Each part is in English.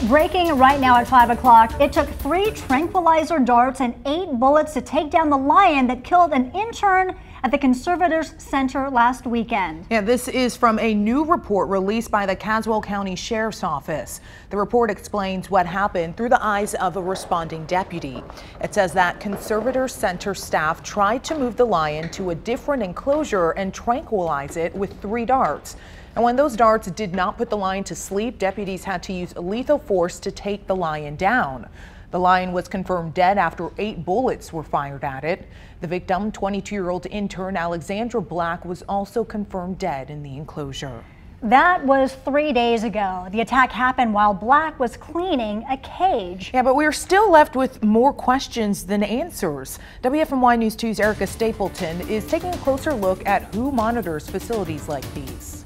Breaking right now at 5 o'clock, it took 3 tranquilizer darts and 8 bullets to take down the lion that killed an intern at the Conservators Center last weekend. Yeah, this is from a new report released by the Caswell County Sheriff's Office. The report explains what happened through the eyes of a responding deputy. It says that Conservators Center staff tried to move the lion to a different enclosure and tranquilize it with 3 darts. And when those darts did not put the lion to sleep, deputies had to use lethal force to take the lion down. The lion was confirmed dead after 8 bullets were fired at it. The victim, 22-year-old intern Alexandra Black, was also confirmed dead in the enclosure. That was 3 days ago. The attack happened while Black was cleaning a cage. Yeah, but we're still left with more questions than answers. WFMY News 2's Erica Stapleton is taking a closer look at who monitors facilities like these.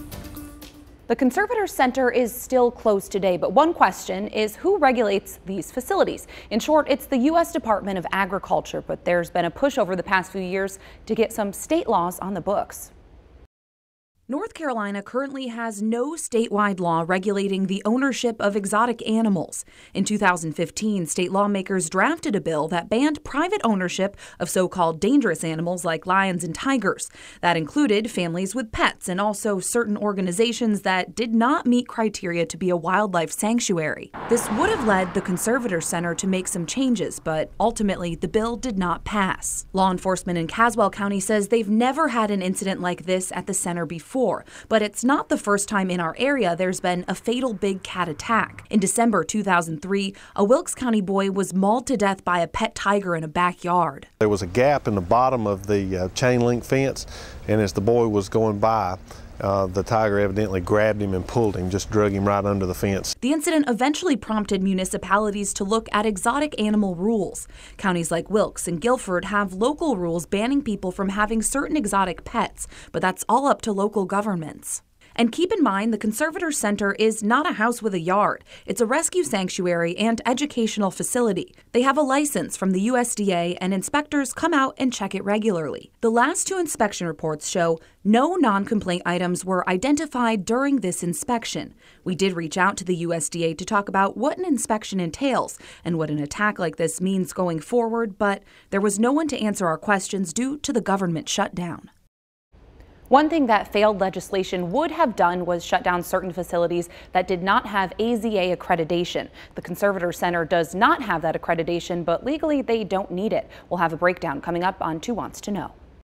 The Conservators Center is still closed today, but one question is who regulates these facilities? In short, it's the U.S. Department of Agriculture, but there's been a push over the past few years to get some state laws on the books. North Carolina currently has no statewide law regulating the ownership of exotic animals. In 2015, state lawmakers drafted a bill that banned private ownership of so-called dangerous animals like lions and tigers. That included families with pets and also certain organizations that did not meet criteria to be a wildlife sanctuary. This would have led the Conservators Center to make some changes, but ultimately the bill did not pass. Law enforcement in Caswell County says they've never had an incident like this at the center before. But it's not the first time in our area there's been a fatal big cat attack. In December 2003, a Wilkes County boy was mauled to death by a pet tiger in a backyard. There was a gap in the bottom of the chain link fence, and as the boy was going by, the tiger evidently grabbed him and pulled him, just drug him right under the fence. The incident eventually prompted municipalities to look at exotic animal rules. Counties like Wilkes and Guilford have local rules banning people from having certain exotic pets, but that's all up to local governments. And keep in mind, the Conservators Center is not a house with a yard. It's a rescue sanctuary and educational facility. They have a license from the USDA, and inspectors come out and check it regularly. The last 2 inspection reports show no non-complaint items were identified during this inspection. We did reach out to the USDA to talk about what an inspection entails and what an attack like this means going forward, but there was no one to answer our questions due to the government shutdown. One thing that failed legislation would have done was shut down certain facilities that did not have AZA accreditation. The Conservators Center does not have that accreditation, but legally they don't need it. We'll have a breakdown coming up on 2 Wants to Know.